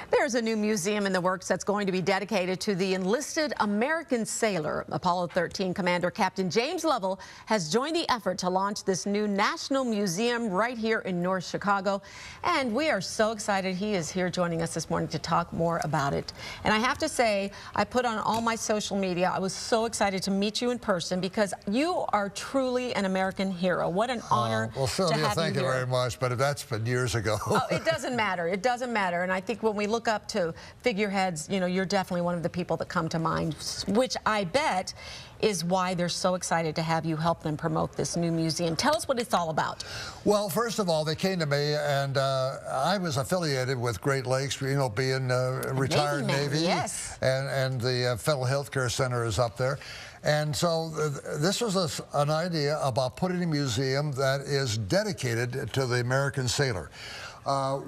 There's a new museum in the works that's going to be dedicated to the enlisted American sailor. Apollo 13 Commander Captain James Lovell has joined the effort to launch this new national museum right here in North Chicago. And we are so excited he is here joining us this morning to talk more about it. And I have to say, I put on all my social media, I was so excited to meet you in person because you are truly an American hero. What an honor well, Sylvia, to have thank you here. very much, but that's been years ago. Oh, it doesn't matter. It doesn't matter. And I think when we look up to figureheads, you know, you're definitely one of the people that come to mind, which I bet is why they're so excited to have you help them promote this new museum. Tell us what it's all about. Well, first of all, they came to me, and I was affiliated with Great Lakes, you know, being retired Navy. Yes. And the Federal Health Care Center is up there. And so this was an idea about putting a museum that is dedicated to the American sailor.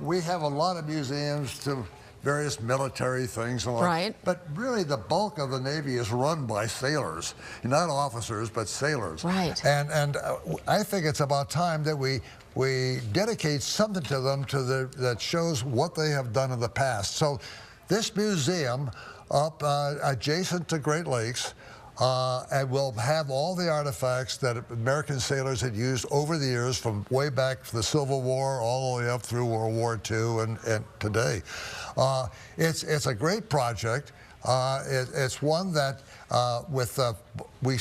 We have a lot of museums to various military things and all right. But really the bulk of the Navy is run by sailors, not officers, but sailors. Right. And I think it's about time that we dedicate something to them that shows what they have done in the past. So this museum up adjacent to Great Lakes and we'll have all the artifacts that American sailors had used over the years, from way back to the Civil War all the way up through World War II and today. It's a great project. It's one that we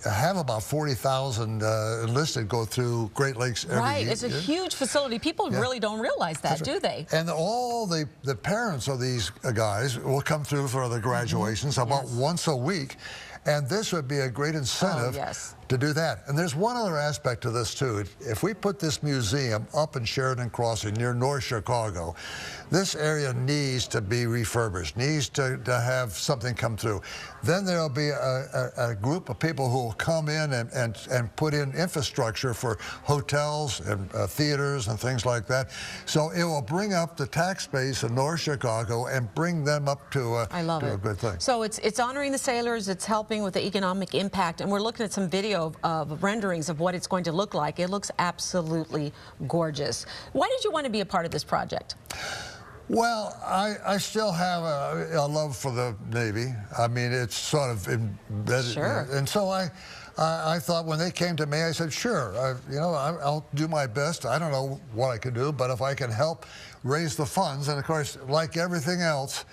have about 40,000 enlisted go through Great Lakes every year. Right, it's a huge facility. People really don't realize that, do they? And all the parents of these guys will come through for the graduations about once a week. And this would be a great incentive to do that. And there's one other aspect to this, too. If we put this museum up in Sheridan Crossing near North Chicago, this area needs to be refurbished, needs to have something come through. Then there'll be a group of people who will come in and put in infrastructure for hotels and theaters and things like that. So it will bring up the tax base in North Chicago and bring them up to a good thing. So it's honoring the sailors, it's helping with the economic impact, and we're looking at some video of renderings of what it's going to look like. It looks absolutely gorgeous. Why did you want to be a part of this project? Well, I still have a love for the Navy. I mean, it's sort of embedded. Sure. And so I thought when they came to me, I said, sure, you know, I'll do my best. I don't know what I can do, but if I can help raise the funds, and of course, like everything else,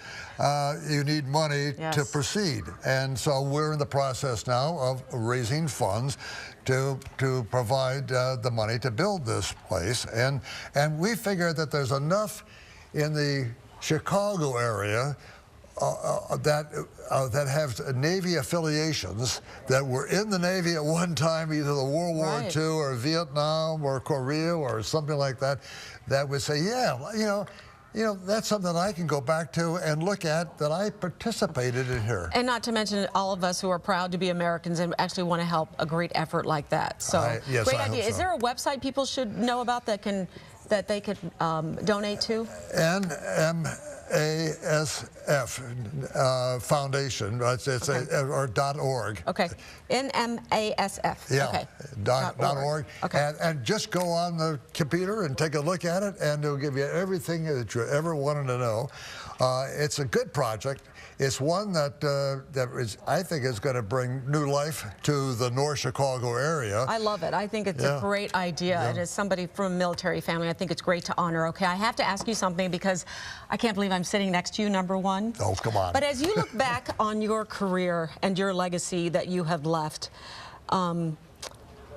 you need money to proceed. And so we're in the process now of raising funds to provide the money to build this place. And we figured that there's enough in the Chicago area that have Navy affiliations, that were in the Navy at one time, either the World War II or Vietnam or Korea or something like that, that would say, yeah, you know, that's something that I can go back to and look at, that I participated in here. And not to mention all of us who are proud to be Americans and actually want to help a great effort like that. So yes, great I idea. hope so. Is there a website people should know about that they could donate to? NMASF Foundation, or .org. Okay, NMASF. Yeah, okay. .org. Okay. And just go on the computer and take a look at it, and it'll give you everything that you ever wanted to know. It's a good project. It's one that I think is going to bring new life to the North Chicago area. I love it. I think it's a great idea. And as somebody from a military family, I think it's great to honor. Okay, I have to ask you something because I can't believe I'm sitting next to you, number one. Oh, come on. But as you look back on your career and your legacy that you have left,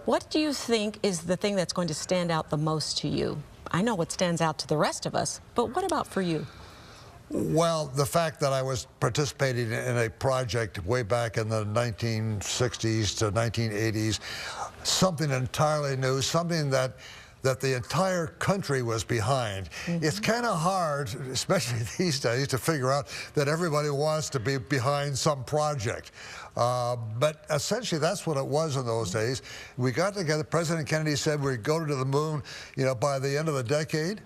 what do you think is the thing that's going to stand out the most to you? I know what stands out to the rest of us, but what about for you? Well, the fact that I was participating in a project way back in the 1960s to 1980s, something entirely new, something that the entire country was behind. It's kind of hard, especially these days, to figure out that everybody wants to be behind some project. But essentially, that's what it was in those days. We got together. President Kennedy said we'd go to the moon, you know, by the end of the decade.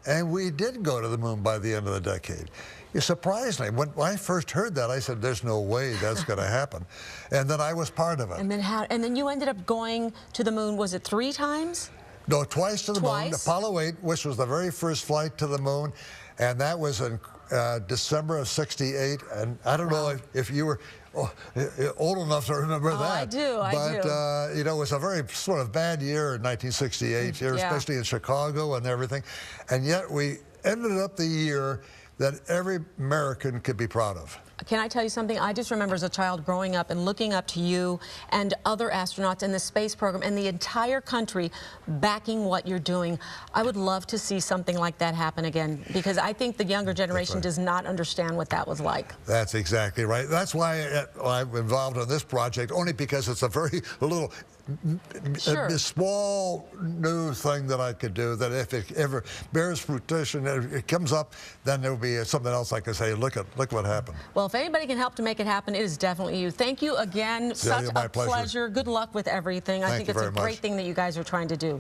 And we did go to the moon by the end of the decade. Surprisingly, when I first heard that, I said, there's no way that's going to happen. And then I was part of it. And then you ended up going to the moon, was it 3 times? No, twice to the moon. Twice? Apollo 8, which was the very first flight to the moon, and that was in December of '68. And I don't know if you were old enough to remember that. I do. But you know, it was a very sort of bad year in 1968, here, especially in Chicago and everything. And yet we ended up the year that every American could be proud of. Can I tell you something? I just remember as a child growing up and looking up to you and other astronauts in the space program and the entire country backing what you're doing. I would love to see something like that happen again, because I think the younger generation does not understand what that was like. That's exactly right. That's why I'm involved in this project, only because it's a very little a small new thing that I could do, that if it ever bears fruition, if it comes up, then there will be something else I can say, look what happened. Well, if anybody can help to make it happen, it is definitely you. Thank you again. Celia, Such a pleasure. Good luck with everything. I think it's a great thing that you guys are trying to do.